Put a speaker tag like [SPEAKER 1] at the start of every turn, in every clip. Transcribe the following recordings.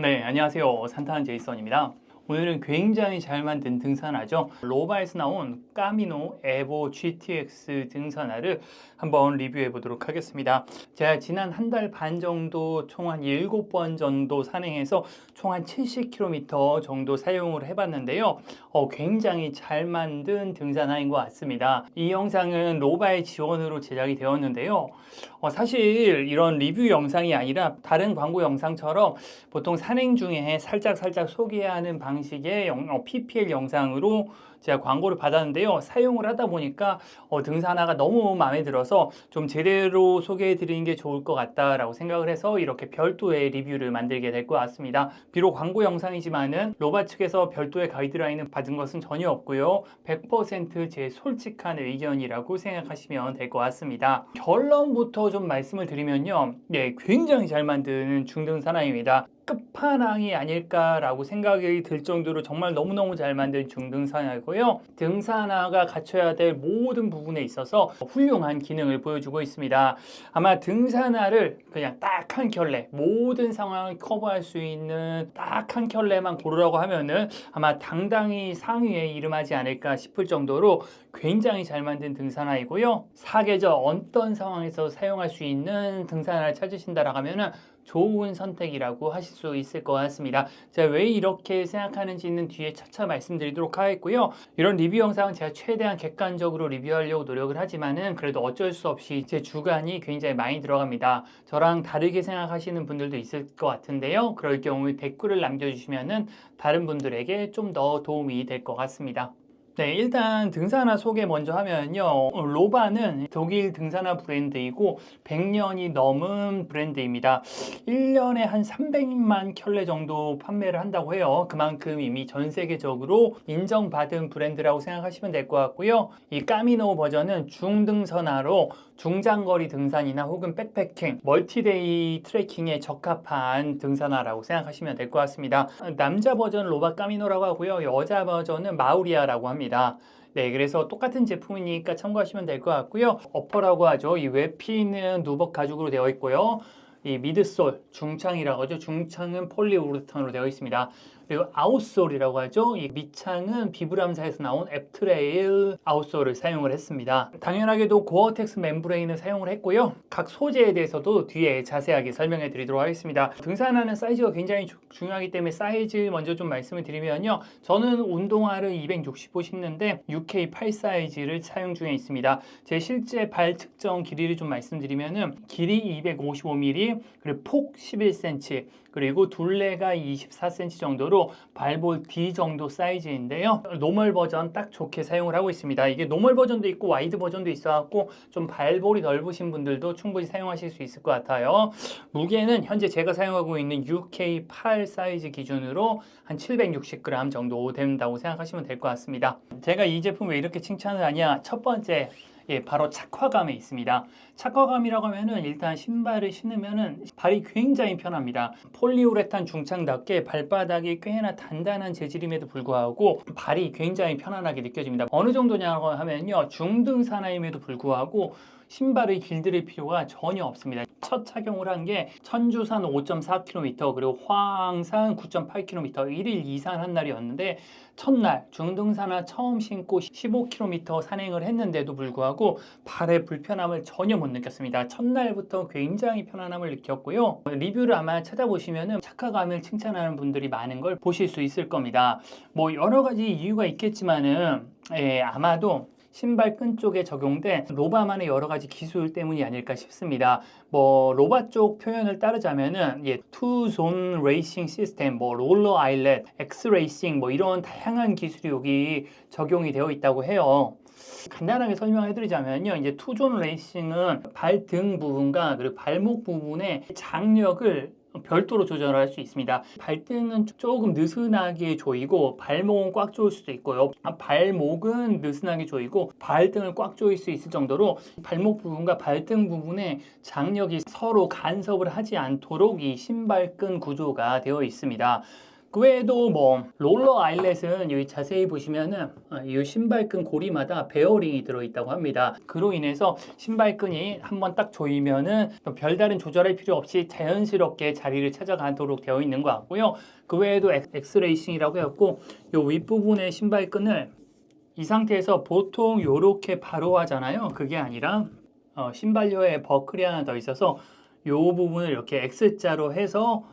[SPEAKER 1] 네, 안녕하세요. 산타한 제이슨입니다. 오늘은 굉장히 잘 만든 등산화죠. 로바에서 나온 까미노 에보 GTX 등산화를 한번 리뷰해 보도록 하겠습니다. 제가 지난 한 달 반 정도 총 한 7번 정도 산행해서 총 한 70km 정도 사용을 해봤는데요. 굉장히 잘 만든 등산화인 것 같습니다. 이 영상은 로바의 지원으로 제작이 되었는데요. 사실 이런 리뷰 영상이 아니라 다른 광고 영상처럼 보통 산행 중에 살짝 소개하는 방식의 PPL 영상으로 제가 광고를 받았는데요. 사용을 하다 보니까 등산화가 너무 마음에 들어서 좀 제대로 소개해 드리는 게 좋을 것 같다라고 생각을 해서 이렇게 별도의 리뷰를 만들게 될 것 같습니다. 비록 광고 영상이지만은 로바 측에서 별도의 가이드라인을 받은 것은 전혀 없고요. 100% 제 솔직한 의견이라고 생각하시면 될 것 같습니다. 결론부터 좀 말씀을 드리면요. 네, 굉장히 잘 만드는 중등산화입니다. 끝판왕이 아닐까라고 생각이 들 정도로 정말 너무너무 잘 만든 중등산화이고요. 등산화가 갖춰야 될 모든 부분에 있어서 훌륭한 기능을 보여주고 있습니다. 아마 등산화를 그냥 딱 한 켤레, 모든 상황을 커버할 수 있는 딱 한 켤레만 고르라고 하면은 아마 당당히 상위에 이름하지 않을까 싶을 정도로 굉장히 잘 만든 등산화이고요. 사계절 어떤 상황에서 사용할 수 있는 등산화를 찾으신다라고 하면은 좋은 선택이라고 하실 수 있을 것 같습니다. 제가 왜 이렇게 생각하는지는 뒤에 차차 말씀드리도록 하겠고요. 이런 리뷰 영상은 제가 최대한 객관적으로 리뷰하려고 노력을 하지만은 그래도 어쩔 수 없이 제 주관이 굉장히 많이 들어갑니다. 저랑 다르게 생각하시는 분들도 있을 것 같은데요. 그럴 경우에 댓글을 남겨주시면은 다른 분들에게 좀 더 도움이 될 것 같습니다. 네, 일단 등산화 소개 먼저 하면요. 로바는 독일 등산화 브랜드이고 100년이 넘은 브랜드입니다. 1년에 한 300만 켤레 정도 판매를 한다고 해요. 그만큼 이미 전 세계적으로 인정받은 브랜드라고 생각하시면 될 것 같고요. 이 까미노 버전은 중등산화로 중장거리 등산이나 혹은 백패킹, 멀티데이 트레킹에 적합한 등산화라고 생각하시면 될 것 같습니다. 남자 버전은 로바 까미노라고 하고요. 여자 버전은 마우리아라고 합니다. 네, 그래서 똑같은 제품이니까 참고하시면 될 것 같고요. 어퍼라고 하죠. 이 외피는 누벅 가죽으로 되어 있고요. 이 미드솔, 중창이라고 하죠. 중창은 폴리우레탄으로 되어 있습니다. 그리고 아웃솔이라고 하죠. 이 밑창은 비브람사에서 나온 앱트레일 아웃솔을 사용을 했습니다. 당연하게도 고어텍스 멤브레인을 사용을 했고요. 각 소재에 대해서도 뒤에 자세하게 설명해 드리도록 하겠습니다. 등산화는 사이즈가 굉장히 중요하기 때문에 사이즈 먼저 좀 말씀을 드리면요. 저는 운동화를 265 신는데 UK8 사이즈를 사용 중에 있습니다. 제 실제 발 측정 길이를 좀 말씀드리면은 길이 255mm, 그리고 폭 11cm, 그리고 둘레가 24cm 정도로 발볼 D 정도 사이즈인데요. 노멀 버전 딱 좋게 사용을 하고 있습니다. 이게 노멀 버전도 있고 와이드 버전도 있어갖고 좀 발볼이 넓으신 분들도 충분히 사용하실 수 있을 것 같아요. 무게는 현재 제가 사용하고 있는 UK8 사이즈 기준으로 한 760g 정도 된다고 생각하시면 될 것 같습니다. 제가 이 제품 왜 이렇게 칭찬을 하냐? 첫 번째, 바로 착화감에 있습니다. 착화감이라고 하면은 일단 신발을 신으면은 발이 굉장히 편합니다. 폴리우레탄 중창답게 발바닥이 꽤나 단단한 재질임에도 불구하고 발이 굉장히 편안하게 느껴집니다. 어느 정도냐고 하면요. 중등산화임에도 불구하고 신발을 길들일 필요가 전혀 없습니다. 첫 착용을 한 게 천주산 5.4km 그리고 화항산 9.8km 1일 2산 한 날이었는데 첫날 중등산화 처음 신고 15km 산행을 했는데도 불구하고 발의 불편함을 전혀 못 느꼈습니다. 첫날부터 굉장히 편안함을 느꼈고요. 리뷰를 아마 찾아보시면은 착화감을 칭찬하는 분들이 많은 걸 보실 수 있을 겁니다. 뭐 여러 가지 이유가 있겠지만은 아마도 신발끈 쪽에 적용된 로바만의 여러 가지 기술 때문이 아닐까 싶습니다. 뭐 로바 쪽 표현을 따르자면은 투존 레이싱 시스템, 뭐 롤러 아일렛, 엑스 레이싱 뭐 이런 다양한 기술이 여기 적용이 되어 있다고 해요. 간단하게 설명해 드리자면요. 이제 투존 레이싱은 발등 부분과 그리고 발목 부분의 장력을 별도로 조절할 수 있습니다. 발등은 조금 느슨하게 조이고 발목은 꽉 조일 수도 있고요. 발목은 느슨하게 조이고 발등을 꽉 조일 수 있을 정도로 발목 부분과 발등 부분의 장력이 서로 간섭을 하지 않도록 이 신발끈 구조가 되어 있습니다. 그 외에도 뭐 롤러 아일렛은 여기 자세히 보시면은 이 신발끈 고리마다 베어링이 들어있다고 합니다. 그로 인해서 신발끈이 한번 딱 조이면은 별다른 조절할 필요 없이 자연스럽게 자리를 찾아가도록 되어 있는 것 같고요. 그 외에도 엑스레이싱이라고 해갖고 이 윗부분의 신발끈을 이 상태에서 보통 이렇게 바로 하잖아요. 그게 아니라 신발료에 버클이 하나 더 있어서 이 부분을 이렇게 X자로 해서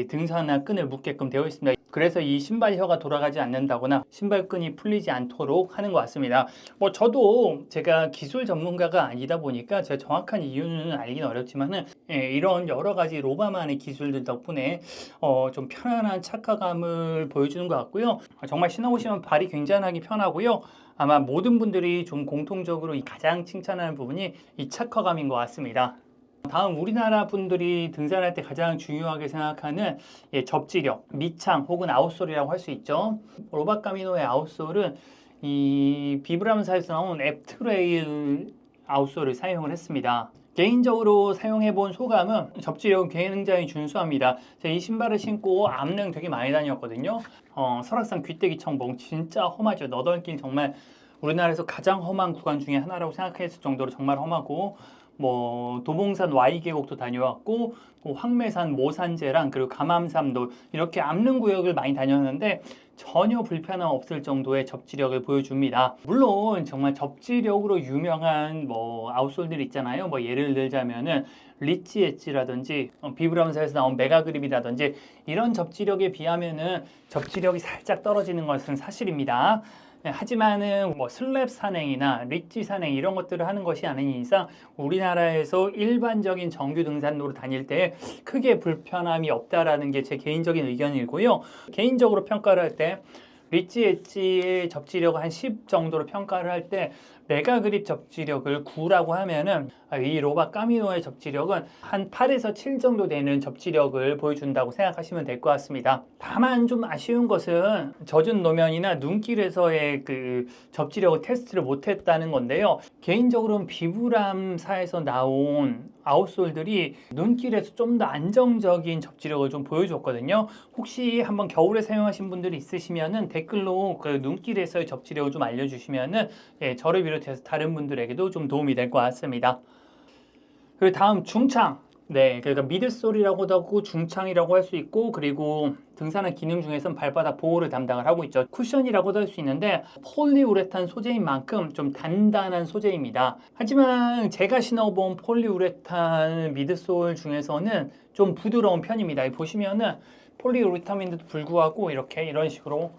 [SPEAKER 1] 등산화 끈을 묶게끔 되어 있습니다. 그래서 이 신발혀가 돌아가지 않는다거나 신발끈이 풀리지 않도록 하는 것 같습니다. 뭐 저도 제가 기술 전문가가 아니다 보니까 제가 정확한 이유는 알기는 어렵지만은 이런 여러 가지 로바만의 기술들 덕분에 좀 편안한 착화감을 보여주는 것 같고요. 정말 신어보시면 발이 굉장히 편하고요. 아마 모든 분들이 좀 공통적으로 가장 칭찬하는 부분이 이 착화감인 것 같습니다. 다음 우리나라 분들이 등산할 때 가장 중요하게 생각하는 접지력, 밑창 혹은 아웃솔이라고 할 수 있죠. 로바 까미노의 아웃솔은 이 비브람사에서 나온 앱트레일 아웃솔을 사용을 했습니다. 개인적으로 사용해본 소감은 접지력은 굉장히 준수합니다. 제가 이 신발을 신고 암릉 되게 많이 다녔거든요. 설악산 귀때기 청봉 진짜 험하죠. 너덜길 정말 우리나라에서 가장 험한 구간 중에 하나라고 생각했을 정도로 정말 험하고 뭐 도봉산 Y계곡도 다녀왔고 뭐 황매산 모산제랑 그리고 감암삼도 이렇게 암릉 구역을 많이 다녔는데 전혀 불편함 없을 정도의 접지력을 보여줍니다. 물론 정말 접지력으로 유명한 뭐 아웃솔들 있잖아요. 뭐 예를 들자면은 리치 엣지라든지 비브람사에서 나온 메가그립이라든지 이런 접지력에 비하면은 접지력이 살짝 떨어지는 것은 사실입니다. 하지만은 뭐 슬랩 산행이나 리치 산행 이런 것들을 하는 것이 아닌 이상 우리나라에서 일반적인 정규 등산로를 다닐 때 크게 불편함이 없다라는 게 제 개인적인 의견이고요. 개인적으로 평가를 할 때 리치 엣지의 접지력을 한 10 정도로 평가를 할 때 메가 그립 접지력을 9라고 하면은 이 로바 까미노의 접지력은 한 8에서 7 정도 되는 접지력을 보여준다고 생각하시면 될 것 같습니다. 다만 좀 아쉬운 것은 젖은 노면이나 눈길에서의 그 접지력을 테스트를 못했다는 건데요. 개인적으로는 비브람사에서 나온 아웃솔들이 눈길에서 좀 더 안정적인 접지력을 좀 보여줬거든요. 혹시 한번 겨울에 사용하신 분들이 있으시면은 댓글로 그 눈길에서의 접지력을 좀 알려주시면은 저를 비롯해서 다른 분들에게도 좀 도움이 될 것 같습니다. 그리고 다음 중창. 네, 그러니까 미드솔이라고도 하고 중창이라고 할 수 있고 그리고 등산의 기능 중에서는 발바닥 보호를 담당을 하고 있죠. 쿠션이라고도 할 수 있는데 폴리우레탄 소재인 만큼 좀 단단한 소재입니다. 하지만 제가 신어본 폴리우레탄 미드솔 중에서는 좀 부드러운 편입니다. 보시면은 폴리우레탄인데도 불구하고 이렇게 이런 식으로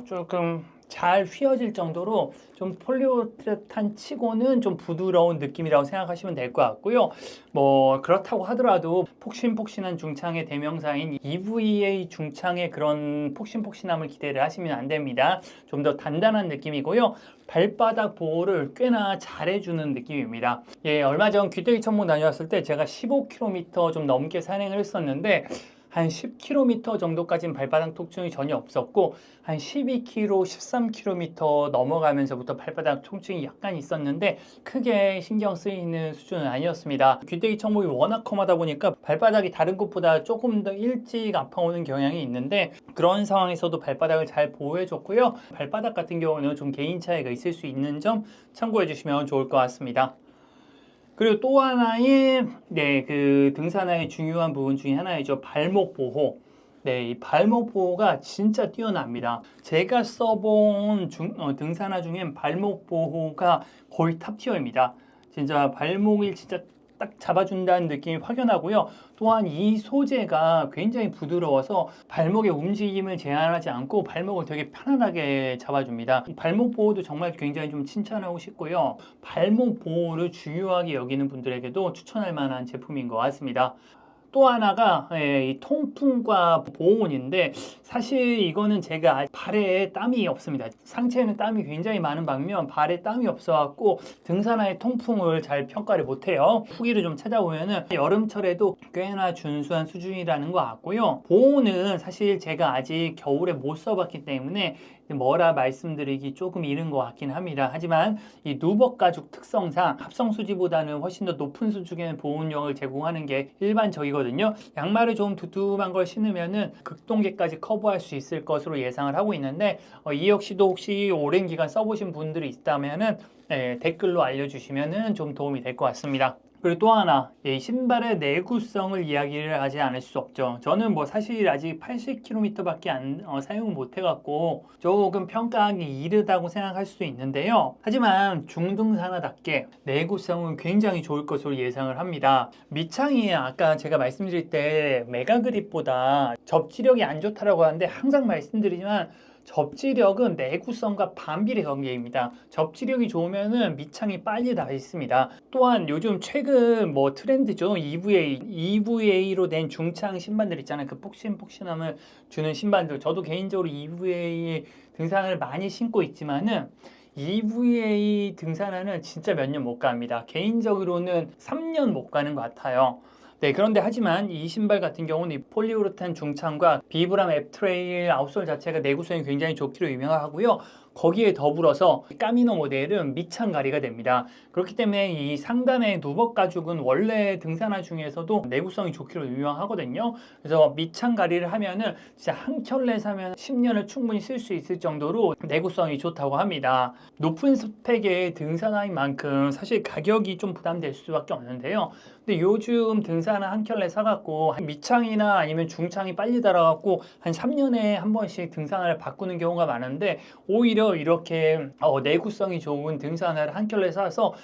[SPEAKER 1] 조금 잘 휘어질 정도로 좀 폴리우레탄 치고는 좀 부드러운 느낌이라고 생각하시면 될 것 같고요. 뭐 그렇다고 하더라도 폭신폭신한 중창의 대명사인 EVA 중창의 그런 폭신폭신함을 기대를 하시면 안 됩니다. 좀 더 단단한 느낌이고요. 발바닥 보호를 꽤나 잘해주는 느낌입니다. 얼마 전 귀때기 천봉 다녀왔을 때 제가 15km 좀 넘게 산행을 했었는데 한 10km 정도까지는 발바닥 통증이 전혀 없었고 한 12km, 13km 넘어가면서부터 발바닥 통증이 약간 있었는데 크게 신경 쓰이는 수준은 아니었습니다. 귀때기 천봉이 워낙 험하다 보니까 발바닥이 다른 곳보다 조금 더 일찍 아파오는 경향이 있는데 그런 상황에서도 발바닥을 잘 보호해줬고요. 발바닥 같은 경우는 좀 개인 차이가 있을 수 있는 점 참고해 주시면 좋을 것 같습니다. 그리고 또 하나의 그 등산화의 중요한 부분 중에 하나이죠. 발목 보호. 이 발목 보호가 진짜 뛰어납니다. 제가 써본 등산화 중엔 발목 보호가 거의 탑티어입니다. 진짜 발목이 진짜 딱 잡아준다는 느낌이 확연하고요. 또한 이 소재가 굉장히 부드러워서 발목의 움직임을 제한하지 않고 발목을 되게 편안하게 잡아줍니다. 발목 보호도 정말 굉장히 좀 칭찬하고 싶고요. 발목 보호를 중요하게 여기는 분들에게도 추천할 만한 제품인 것 같습니다. 또 하나가 이 통풍과 보온인데 사실 이거는 제가 발에 땀이 없습니다. 상체에는 땀이 굉장히 많은 반면 발에 땀이 없어갖고 등산화의 통풍을 잘 평가를 못해요. 후기를 좀 찾아보면은 여름철에도 꽤나 준수한 수준이라는 것 같고요. 보온은 사실 제가 아직 겨울에 못 써봤기 때문에 뭐라 말씀드리기 조금 이른 것 같긴 합니다. 하지만 이 누벅 가죽 특성상 합성 수지보다는 훨씬 더 높은 수준의 보온력을 제공하는 게 일반적이거든요. 아니거든요. 양말을 좀 두툼한 걸 신으면은 극동계까지 커버할 수 있을 것으로 예상을 하고 있는데 이 역시도 혹시 오랜 기간 써보신 분들이 있다면은 댓글로 알려주시면은 좀 도움이 될 것 같습니다. 그리고 또 하나, 이 신발의 내구성을 이야기를 하지 않을 수 없죠. 저는 뭐 사실 아직 80km밖에 사용을 못 해갖고 조금 평가하기 이르다고 생각할 수도 있는데요. 하지만 중등산화답게 내구성은 굉장히 좋을 것으로 예상을 합니다. 밑창이 아까 제가 말씀드릴 때 메가그립보다 접지력이 안 좋다라고 하는데 항상 말씀드리지만 접지력은 내구성과 반비례 관계입니다. 접지력이 좋으면은 밑창이 빨리 닿아 있습니다. 또한 요즘 최근 뭐 트렌드죠. EVA로 된 중창 신발들 있잖아요. 그 폭신폭신함을 주는 신발들. 저도 개인적으로 EVA 등산을 많이 신고 있지만은 EVA 등산화는 진짜 몇 년 못 갑니다. 개인적으로는 3년 못 가는 것 같아요. 네, 그런데 하지만 이 신발 같은 경우는 이 폴리우레탄 중창과 비브람 앱트레일 아웃솔 자체가 내구성이 굉장히 좋기로 유명하고요. 거기에 더불어서 까미노 모델은 밑창가리가 됩니다. 그렇기 때문에 이 상단의 누벅 가죽은 원래 등산화 중에서도 내구성이 좋기로 유명하거든요. 그래서 밑창가리를 하면은 진짜 한 켤레 사면 10년을 충분히 쓸 수 있을 정도로 내구성이 좋다고 합니다. 높은 스펙의 등산화인 만큼 사실 가격이 좀 부담될 수밖에 없는데요. 근데 요즘 등산화 한 켤레 사갖고 밑창이나 아니면 중창이 빨리 달아갖고 한 3년에 한 번씩 등산화를 바꾸는 경우가 많은데 오히려 이렇게 내구성이 좋은 등산화를 한 켤레 사서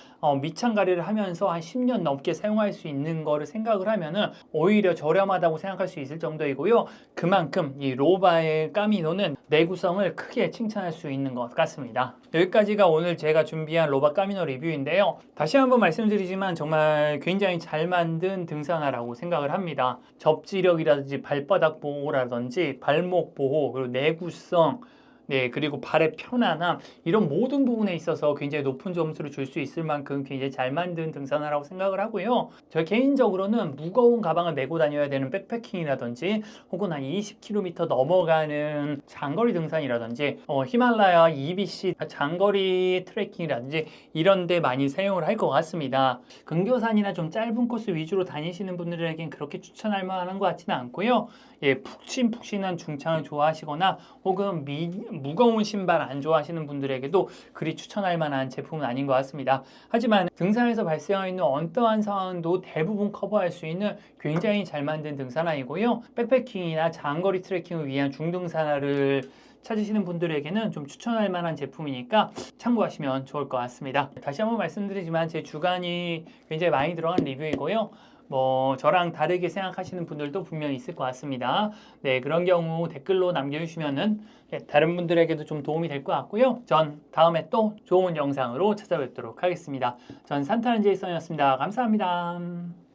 [SPEAKER 1] 밑창가리를 하면서 한 10년 넘게 사용할 수 있는 거를 생각을 하면은 오히려 저렴하다고 생각할 수 있을 정도이고요. 그만큼 이 로바의 까미노는 내구성을 크게 칭찬할 수 있는 것 같습니다. 여기까지가 오늘 제가 준비한 로바 까미노 리뷰인데요. 다시 한번 말씀드리지만 정말 굉장히 잘 만든 등산화라고 생각을 합니다. 접지력이라든지 발바닥 보호라든지 발목 보호 그리고 내구성 네, 그리고 발의 편안함 이런 모든 부분에 있어서 굉장히 높은 점수를 줄 수 있을 만큼 굉장히 잘 만든 등산화라고 생각을 하고요. 저 개인적으로는 무거운 가방을 메고 다녀야 되는 백패킹이라든지 혹은 한 20km 넘어가는 장거리 등산이라든지 히말라야 EBC 장거리 트레킹이라든지 이런 데 많이 사용을 할 것 같습니다. 근교산이나 좀 짧은 코스 위주로 다니시는 분들에겐 그렇게 추천할 만한 것 같지는 않고요. 예, 푹신푹신한 중창을 좋아하시거나 혹은 무거운 신발 안 좋아하시는 분들에게도 그리 추천할 만한 제품은 아닌 것 같습니다. 하지만 등산에서 발생하는 어떠한 상황도 대부분 커버할 수 있는 굉장히 잘 만든 등산화이고요. 백패킹이나 장거리 트레킹을 위한 중등산화를 찾으시는 분들에게는 좀 추천할 만한 제품이니까 참고하시면 좋을 것 같습니다. 다시 한번 말씀드리지만 제 주관이 굉장히 많이 들어간 리뷰이고요. 뭐 저랑 다르게 생각하시는 분들도 분명히 있을 것 같습니다. 네, 그런 경우 댓글로 남겨주시면은 다른 분들에게도 좀 도움이 될 것 같고요. 전 다음에 또 좋은 영상으로 찾아뵙도록 하겠습니다. 전 산타는 제이슨이었습니다. 감사합니다.